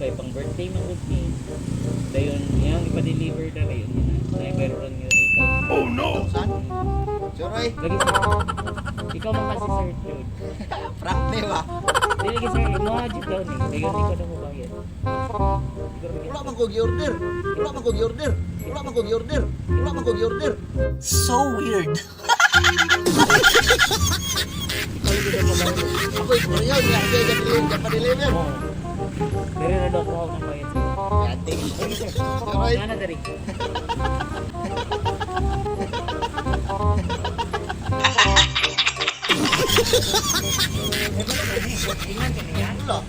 Okay, pang birthday mo good ni. Dayon, yung ipa-deliver na kayo yun. Ay, mayroon yung 8,000. Oh no! Saan? Suroy. Lagi sir. Ikaw man kasi sir, Jude. Prank ni ba? Di lagi sir, imagine daw ni. Dayon, di ko na mo bayad. Wala man ko gi-order. Wala man ko gi-order. Wala man ko gi-order. Wala man ko gi-order. So weird. Ako istorya, nga siya pa-deliver. Oo. Dari na daw ko ako ng bayad sir. Yating. Lagi sir. Suroy. Nga na dari. Ingat ka niya. Wala.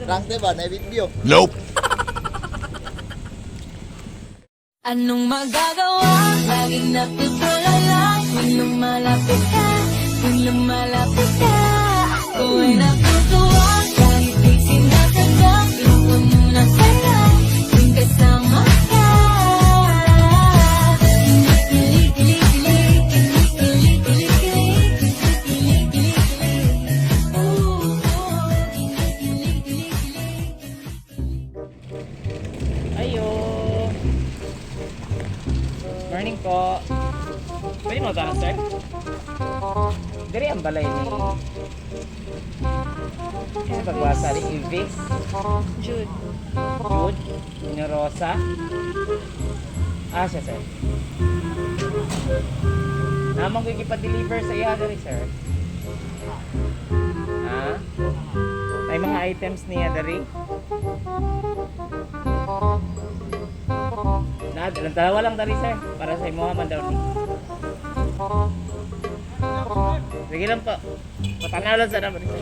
Prank di ba? Na video. Nope. Anong magagawa? Laging napitulala Kung lumalapit ka Kung lumalapit ka Ako ay natutuwa Kahit di sinasadya Gusto mo na saya Kung kasama ka Kilig-kilig-kilig Kilig-kilig-kilig Kilig-kilig-kilig Oh, kilig-kilig-kilig Ayo. Morning po. Pwede mo gana, sir? Dari ang balay ni... Ano pagbasa ni Ivis? Jude Jude? Ni Rosa? Ah, siya, sir. Namang ko ipa-deliver sa iya, dari, sir. Ha? Ay mga items niya, dari? Dalawa lang dari sir para sa imo man daw ni. Sige lang po. Patanaw lang sa naman sir.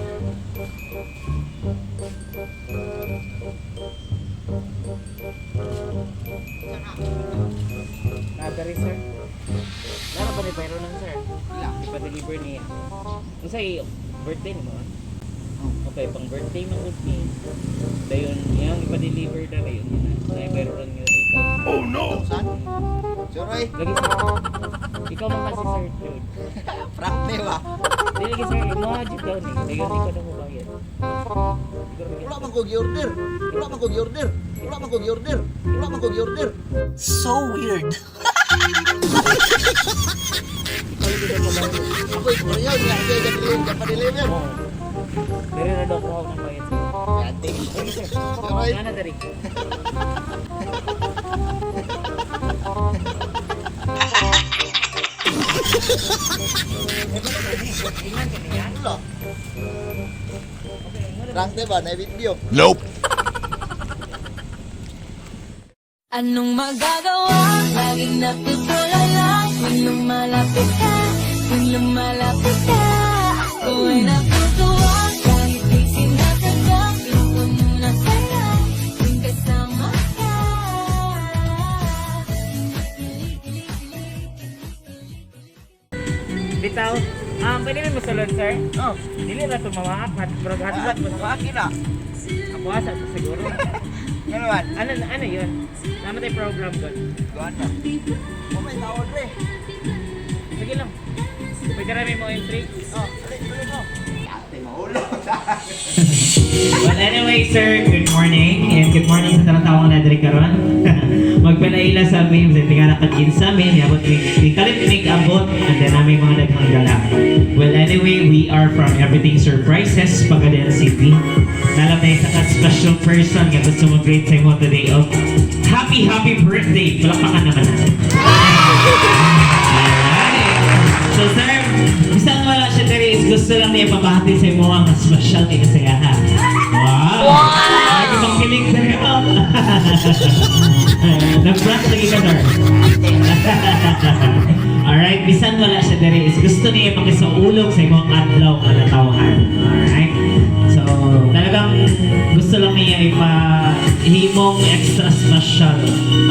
Dari sir. Lalo ba ni Pyro lang sir? Wala. Ipa-deliver niya. Unsay birthday ni mo? Okay, pang birthday mo good ni. Dayon, yung ipa-deliver na kayo yun. Ay, mayroon yung 8,000. Oh no! Saan? Suroy. Lagi sir. Ikaw man kasi sir, Jude. Prank ni ba? Di lagi sir, imagine daw ni. Dayon, di ko na mo bayad. Wala man ko gi-order. Wala man ko gi-order. Wala man ko gi-order. Wala man ko gi-order. So weird. Ako istorya, nga siya pa-deliver. Oo. Dari na daw ko ako ng bayad sir. Yating. Lagi sir. Suroy. Nga na dari. Ingat ka niya. Wala. Prank di ba? Na video. Nope. Anong magagawa? Laging napitulala Kung lumalapit ka Kung lumalapit ka Ako ay natutuwa Kahit di sinasadya Gusto mo na saya Kung kasama ka Bitaw. Pwede rin masulod sir? Oh. Dili na ito mamakat. Pero hatlat mo sa Akin na. Ako asa ito siguro. Ano man? Ano yun? Namatay program doon. Gawin na. Oh, may tawag re. Sige lang. Pwede rami mo entry. Oh, tuloy mo. Ate, mahulog. Well, anyway, sir, good morning. And good morning sa taratawang na dari karon. Magpanaila sa amin, sa tingala kagin sa amin. Yabot, we kalit abot, and then namin mga daghang dala. Well, anyway, we are from Everything Surprises, Pagadian City. Nalam na isa ka special person nga gusto mo great sa mo today of happy birthday. Palakpakan naman na. So, sir, isang wala siya dari is gusto lang niya pabahati sa mo ang special kay kasayahan. Wow! Ay, ibang kilig sa'yo. Nag-brush lagi ka, sir. Alright, bisan wala siya dari is gusto niya makisaulog sa imong adlaw nga natawhan. Alright? So, talagang gusto lang niya ipahimong extra special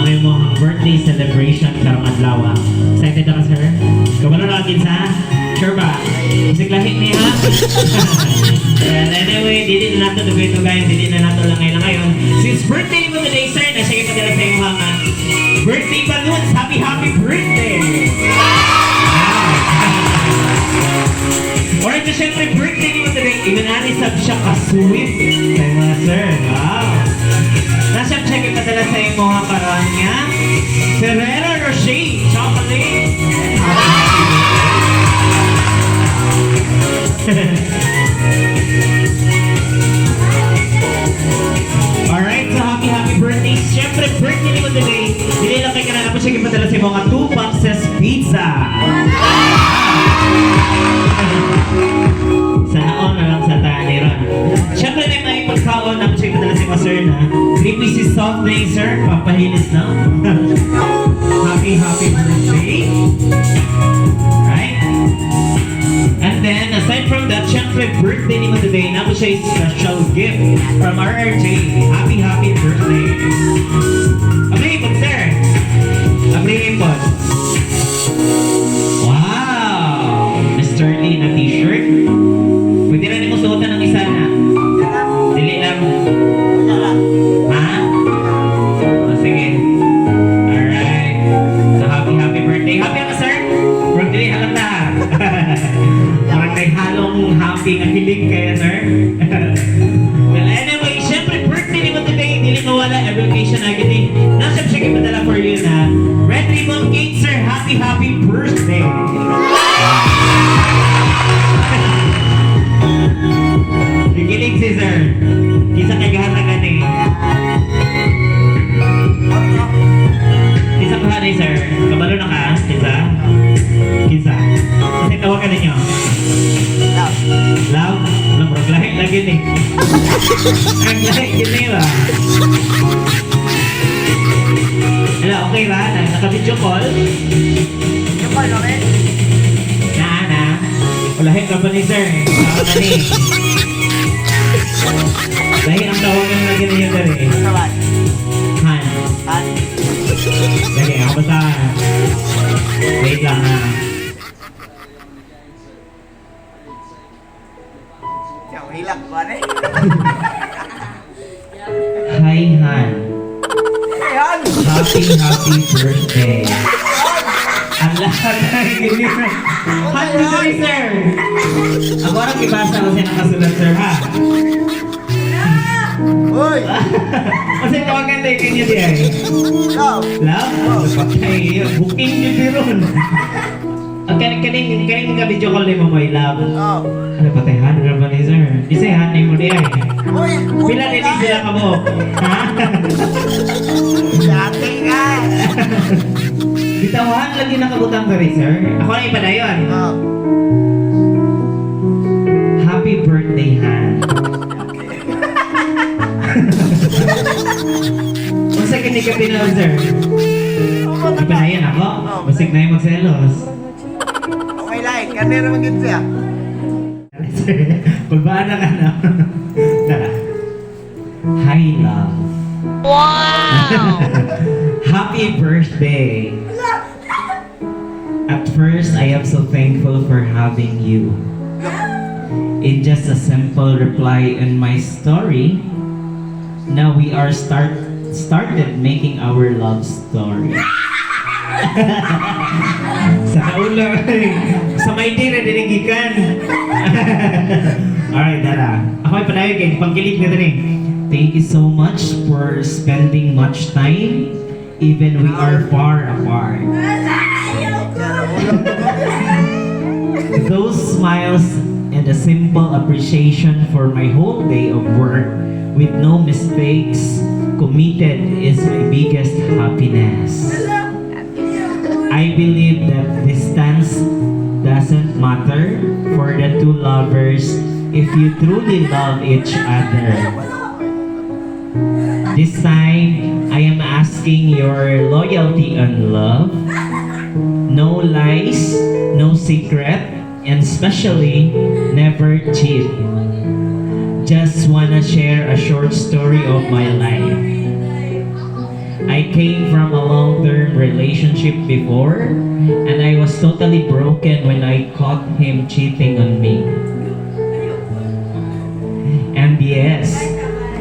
ang imong birthday celebration karong adlaw. Excited na ka, sir? Kabalo na akin sa? Sure ba? Musik lahit niya, ha? Well, anyway, dili na nato dugay-dugay, dili na nato lang ngayon. Since birthday mo today, sir, nasa kayo padala sa iyong mga birthday balloons. Happy birthday! Or ito syempre, birthday mo today, inanani sa siya ka-sweet sa mga sir. Wow. Nasa check ipadala sa imo ha karang niya. Ferrero Rocher chocolate. Alright, so happy birthday. Siyempre, birthday ni mo today. Dili lang kay kanana po siya ipadala sa mga 2 boxes pizza. Sana all na lang sa tani ron. Siyempre na may pagkaon na po siya ipadala sa mga sir na 3 pieces soft drink, sir. Pampahilis na. Happy birthday. Right? And then, aside from that, syempre, birthday ni mo today, na po siya yung special gift from RRJ. Happy birthday. Abrihipon, sir. Abrihipon. Wow! Mr. Lee na t-shirt. Pwede rin mo suotan ng isa na. Dili lang. Ha? O, sige. Alright. So, happy birthday. Happy ako, sir? Birthday, halata. Parang may halong happy ang hilig kaya, sir. Well, anyway, syempre, birthday ni mo today, hindi mawala every occasion agad eh. Nasa siya ipadala for you na Red Ribbon Cake, sir. Happy birthday. Kikilig si sir. Kisa kagahatagan eh. Kisa kahanay, sir. Kabalo na ka, kisa? Kisa. Kasi tawagan ninyo. Love? Lamrog lahit lagi nih. Ang lahit yun na yun ba? Hello, okay ba? Naka-video call? Yung call namin? Na. Lahit ka pa ni sir. Tawag na ni. Lahit ang tawagan lagi ninyo dari. Naman. Han. Han. Lagi, ako basta. Wait lang ha. Hilang ba rin? Hi Han. Ayan! Happy birthday. Ang lahat na giliran. Happy birthday, sir! Ako orang ibasa kasi nakasulat, sir, ha? Uy! Kasi tawagan tayo kanya di ay. Love! Love? Patay, booking nyo di ron. Kaning ka video call ni mo, my love. Oh! Ano patay, Han? Ano ba ni sir? Isa Han ni mo di ay. Uy! Pila din sila ka mo? Ha? Dati nga! Bitawan lagi nakabutang ka rin, sir. Ako na ipadayon. Oh! Happy birthday, Han. Kung sa kini ka pinawag, sir. Ipadayon ako. Masig na yung magselos. Okay lang, kanina magin siya. Pagbaan na ka na. Tara. Hi, love. Wow! Happy birthday! At first, I am so thankful for having you. In just a simple reply in my story, now we are started making our love story. Sa ulo, sa may di na dinigikan. Alright, Dara. Ako ay padayo kayo, pangkilig na rin. Thank you so much for spending much time, even we are far apart. Those smiles and a simple appreciation for my whole day of work with no mistakes committed is my biggest happiness. I believe that distance doesn't matter for the two lovers if you truly love each other. This time, I am asking your loyalty and love. No lies, no secret, and especially never cheat. Just wanna share a short story of my life. I came from a long-term relationship before, and I was totally broken when I caught him cheating on me. And yes,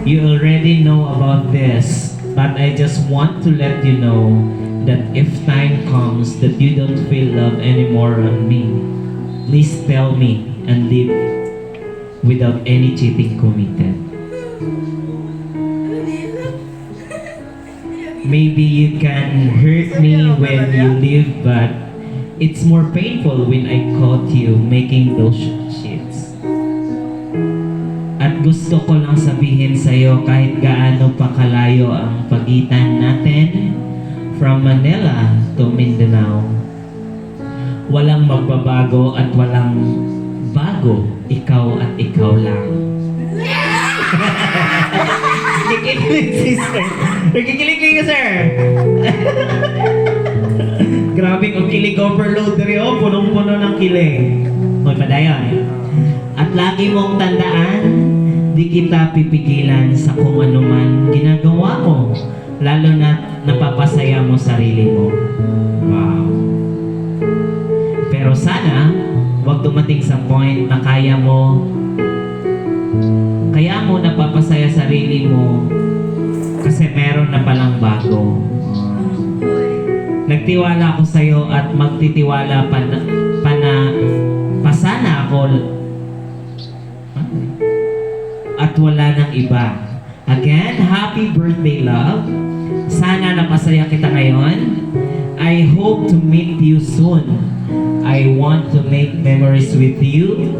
you already know about this, but I just want to let you know that if time comes that you don't feel love anymore on me, please tell me and leave without any cheating committed. maybe you can hurt me when you leave, but it's more painful when I caught you making those shits. At gusto ko lang sabihin sa'yo kahit gaano pa kalayo ang pagitan natin, from Manila to Mindanao, walang magbabago at walang bago, ikaw at ikaw lang. Nakikilig si sir. Nakikilig ka, sir. Grabe ang kilig overload rin, oh. Punong-puno ng kilig. Hoy, padayon. At lagi mong tandaan, di kita pipigilan sa kung ano man ginagawa mo. Lalo na napapasaya mo sarili mo. Wow. Pero sana, huwag dumating sa point na kaya mo napapasaya sarili mo kasi meron na palang bago. Nagtiwala ako sa'yo at magtitiwala pa sana ako at wala nang iba. Again, happy birthday, love. Sana napasaya kita ngayon. I hope to meet you soon. I want to make memories with you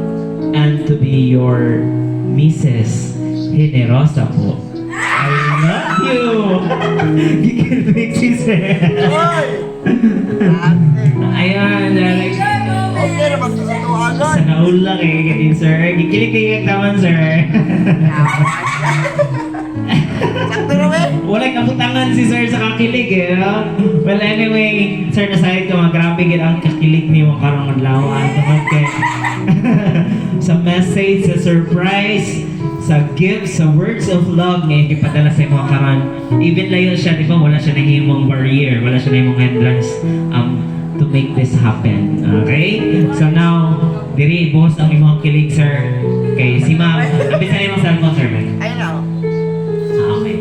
and to be your Mrs. Generosa po. I love you! You can make this. Ayan, Okay naman sa tuwagan. sa naul lang eh, sir. Gikilig kayo naman, sir. Sakto naman. Wala'y kabutangan si sir sa kakilig eh. No? Well, anyway, sir, nasahit ko nga, grabe gid ang kakilig ni mo karong adlawan. Tungkol kay sa message, sa surprise, sa gifts, sa words of love ngayon ipadala sa mga karon. Even layo siya, di ba? Wala siya nahimong barrier, wala siya nahimong hindrance to make this happen. Okay? So now, diri boss ang imong kilig, sir. Kay si ma'am, abisa na imong cellphone, sir. Ayun na. Okay.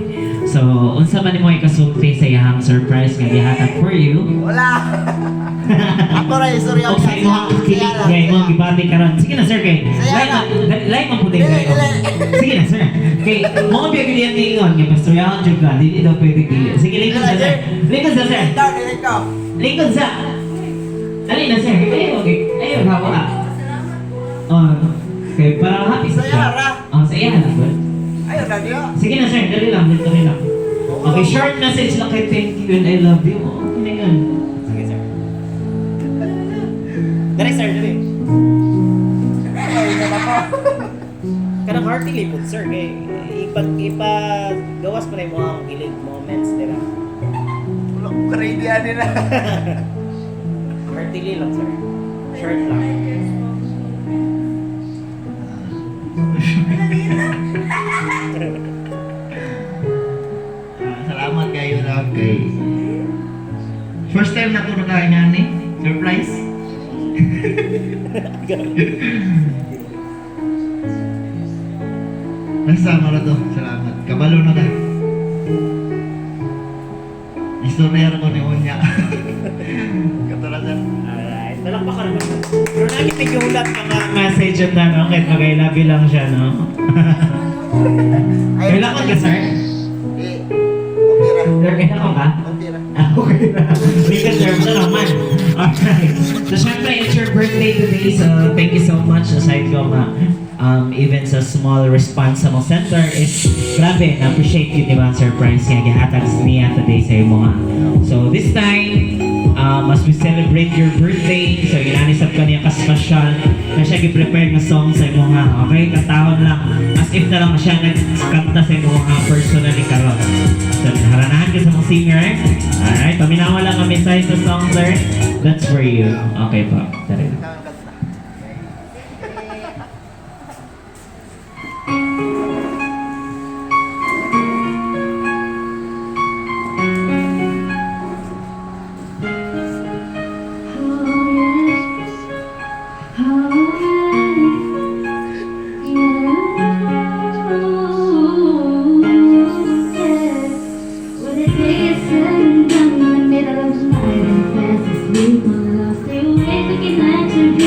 So, unsa man nimo ikasulti sa iyang surprise nga gihatag for you? Wala. Ako rin, sorry O ako. sa imong kilig nga imong gibati karon. Sige na, sir, kay lay man pud kayo. Sige na, sir. Kay mo biya gid yang ingon nga pastoryahan jud ka, dili daw pwede dili. Sige, lingkod sa sir. Lingkod sa sir. Ikaw, dito. Lingkod sa. Dali na, sir. Okay. Ayun, hawa ka. Oh, okay, para happy sa Saya, Ra. Oh, saya na po. Ayun na diyo. Sige na, sir. Dali lang. Dali lang. Okay, short message lang kay thank you and I love you. Okay na yun. Sige, sir. Dali, sir. Dali. Ayun na ako. Kanang hearty lipod, sir. Kay ipagawas pa na yung mga kilig moments nila. Wala ko karediyan nila. Hearty lang, sir. Short lang. Salamat kayo na kay. First time na ko nakaingan ni. Surprise. Nasama na to. Salamat. Kabalo na ka. Istorya ko ni Unya. Katulasan. Alright. Talakpa ka naman. Pero nakitig yung ulat mga message at na, no? Kahit mag-I love you lang siya, no? Kailangan ka, sir? Eh, okay ra. Sir, kailangan ka? Okay ra. Okay na. Because sir, mo naman. Alright. So, syempre, it's your birthday today. So, thank you so much. Aside ko nga, even sa small responsible center is grabe, na-appreciate yun, di ba? Surprise nga, gihatag niya today sa imo nga. So, this time, as we celebrate your birthday, so inanisap ka niya ka-special na siya gi-prepare na song sa imo nga. Okay? Katawad lang. As if na lang siya nagkanta sa imo nga personally karon. So, haranahan ka sa mga singer. Alright, paminawa lang kami sa song, sir. That's for you. Okay po. Tara. Stay awake, looking at your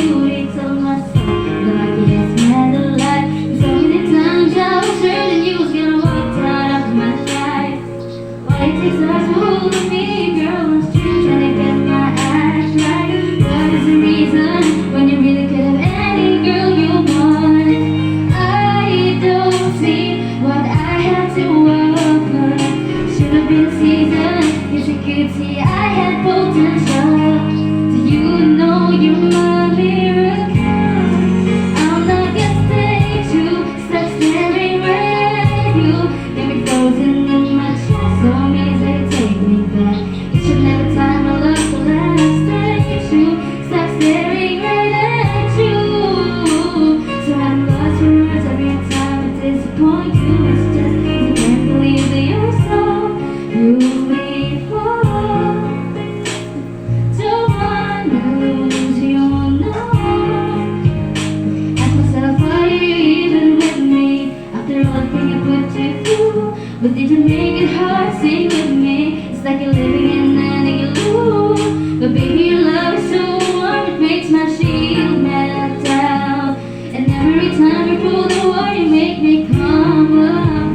But did you make it hard? Sing with me. It's like you're living in an igloo. But baby, your love is so warm, it makes my shield melt down. And every time you pull the word, you make me come around.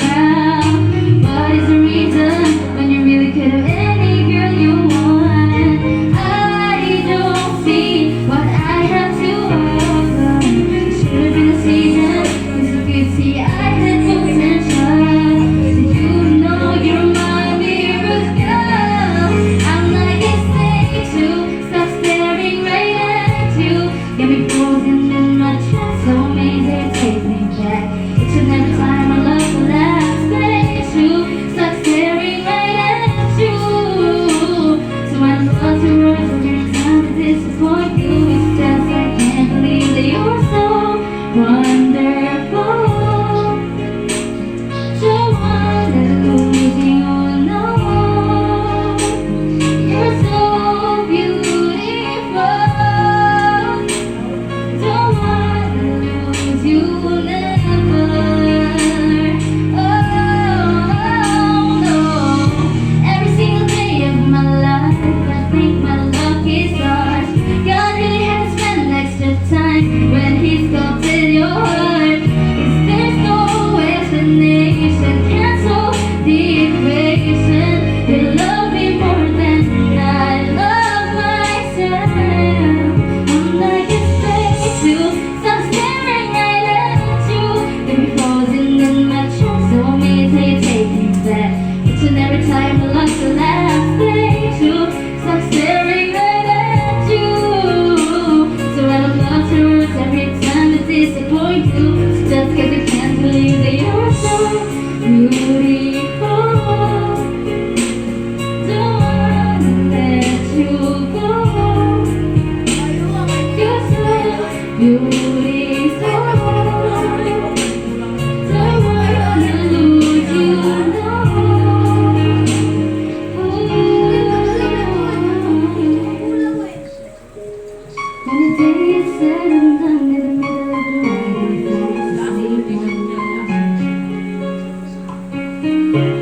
What is the reason when you really could have any girl you want? I don't see what I have to offer. It should have been a season, 'cause you could see I had potential. So you know you're my miracle girl. I'm like a snake too, stop staring right at you. Got me frozen in my trance, so amazing, take me back. Each and every time I love the last place you stop staring right at you. So I love to words every time to disappoint you. It's just I can't believe that you're so wonderful. So wonderful, you know. You're so beautiful. Don't wanna lose you never. Oh no. Every single day of my life, I think my luck is stars. God really had to spend extra time when He sculpted your heart. 'Cause there's no explanation, cancel the equation. You love me more than I love myself. I'm like a snake too, stop staring right at you. Got me frozen in my trance, so amazing, take me back. Each and every time I lost the last place you stop staring right at you. So I don't love to words every time to disappoint you. It's just 'cause I can't believe that you're so beautiful. Don't wanna let you go. You're so beautiful. Don't wanna lose you, no. When the day is said and done in the middle of the night, you fall asleep on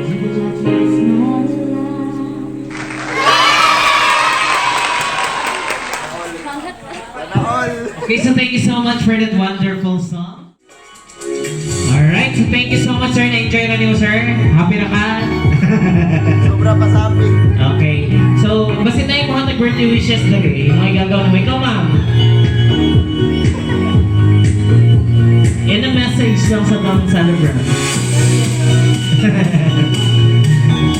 you would like to smile aloud. Okay, so thank you so much for that wonderful song. Alright, so thank you so much, sir. Na-enjoy na niyo, sir. Happy na ka? Sobra pa sa amin. Okay. So, basta na yung mga nag-birthday wishes lagi. Yung mga gagawin mo. Ikaw, ma'am. Yan ang message lang sa Tom Celebrant.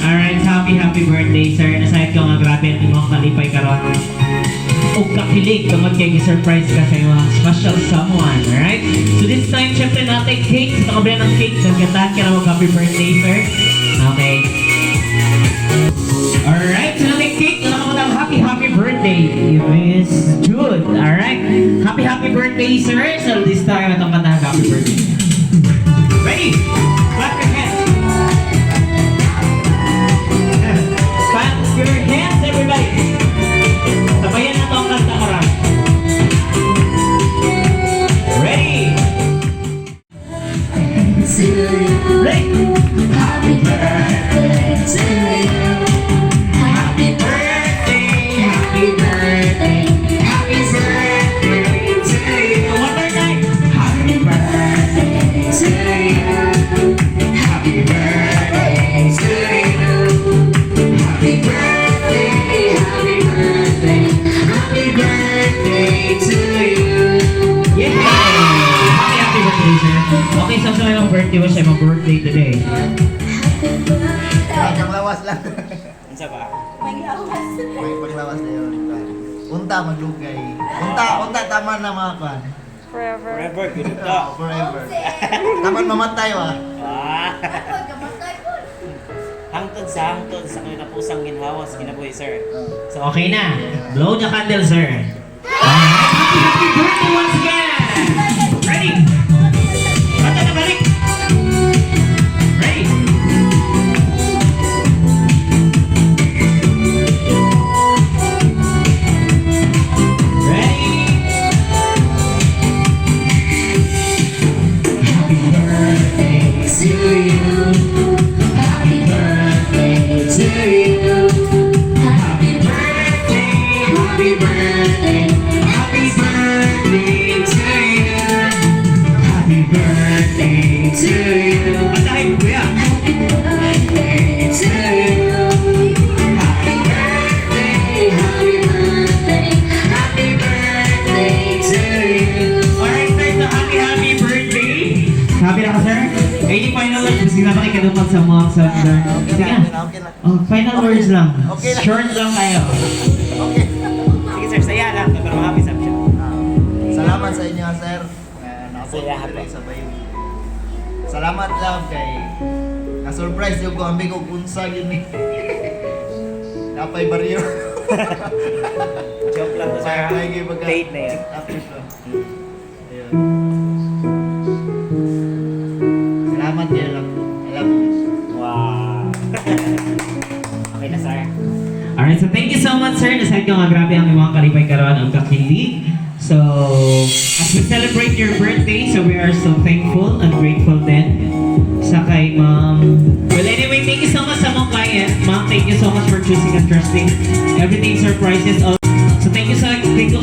Alright, happy birthday, sir. Nasayad ko nga grabe ang imong kalipay karon. O kakilig tungod kay surprise ka sa imong special someone. Alright? So this time, syempre natin cake. Sa kabila ng cake, nagkantahan ka na mag-happy birthday, sir. Okay. Alright, so natin cake. Alam mo na happy birthday, Miss Jude. Alright? Happy birthday, sir. So this time, itong kantahan happy birthday. Ready? Clap your hands. Clap your hands, everybody. Sabayan na ito ang kanta karang. Ready? Ready? Happy birthday to you. Happy birthday, happy birthday, happy birthday to you. One more time. Happy birthday to you. Happy birthday to you. Happy birthday, happy birthday, happy birthday to you. Yeah! Happy birthday, sir. Okay, so sa mga birthday was my birthday today. Happy birthday. Panglawas lang. Unsa ba? May panglawas na yun. Unta, maglugay. Unta, tama na mga kan. Forever, good to. Forever. Taman mamatay wa. Ah. Hangtod sa kinapusang ginhawas kinabuhi, sir. So okay na. Blow the candle, sir. Happy birthday once again! Ready? Bata na balik! Ready? Ready? Happy birthday to you. Happy Kasi nga pakikadupag sa mga sender. Okay Sige lang, na. okay lang. Oh, final words lang. Okay lang. Short lang kayo. Okay. Sige sir, saya lang. Pero happy sa siya. Salamat sa inyo, sir. Nakapot Saya, ko happy. sa bayo. Salamat lang kay na-surprise yung ko ambi ko kunsa yun eh. Napay baryo. Joke lang to sir. Paid na yan. Ayun. Salamat din lang. I love you. Wow. Okay na sir. Alright, so thank you so much, sir. Nasahid ko nga grabe ang mga kalipay karoon ang kakilig. So, as we celebrate your birthday, so we are so thankful and grateful din sa kay Ma'am. Well, anyway, thank you so much sa mga client. Ma'am, thank you so much for choosing and trusting everything surprises. So, thank you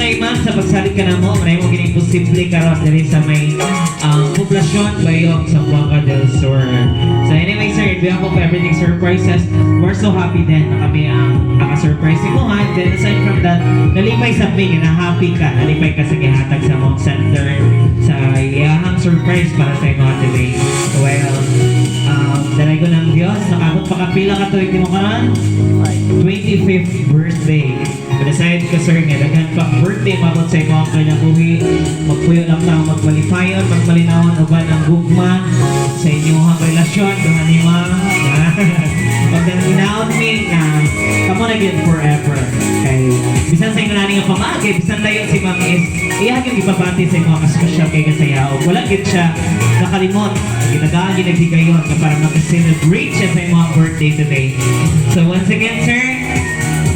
kay Ma'am sa pagsalit ka na mo. Maraming mo gining posible karoon dali sa may poblasyon bayong sa Buanga del Sur. So, anyway, sir, in behalf of everything surprises, we're so happy din na kami ang naka-surprise ni mo. And then, aside from that, nalipay sa amin, na happy ka, nalipay ka sa gihatag sa Mount Center, sa iyahang surprise para sa mga today. Well, dalay ko ng Diyos, nakabot pa kapila ka tuwing mo karon 25th birthday. But aside ka sir, nga daghan pa birthday, mabot sa imo ang kinabuhi, magpuyo lang tao, magmalipayon, magmalinawan, uban ang gugma sa inyong relasyon, doon ni ma. Pag ginaon mi na kamo na yun forever. Kay bisan sa inyo naning nga pamagi, bisan tayo si Ma'am is iyagin ipabati sa mga special kay Kasayao. Wala gid siya nakalimot. Ginagaan ginaghigayon na para mag-celebrate siya sa mga birthday today. So once again, sir,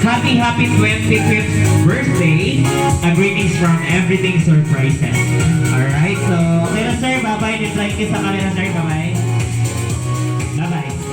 happy 25th birthday. Greetings from Everything Surprises. Alright, so okay na sir, bye-bye. Reply kiss sa kanila sir, bye-bye. Bye-bye.